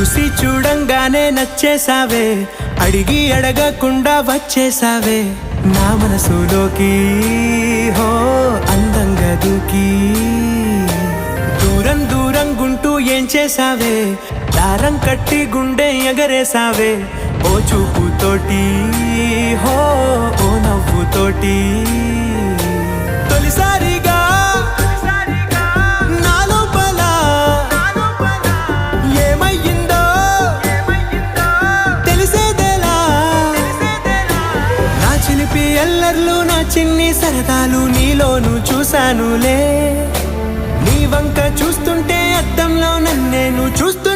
చూసి చూడంగానే నచ్చేసావే, అడిగి అడగకుండా వచ్చేసావే నా మనసులోకి. హో అందంగా దూకి దూరం దూరం గుంటూ ఏం చేసావే, దారం కట్టి గుండె ఎగరేసావే ఓ చూపుతోటి, హో ఓ నవ్వుతోటి. తొలిసారిగా నా లోపల ఏమయ్యిందో తెలిసేదేలా. నా చిలిపి ఎల్లర్లు నా చిన్ని సరదాలు నీలోను చూశానులే. నీ వంక చూస్తుంటే అద్దంలో నన్నేను చూస్తూ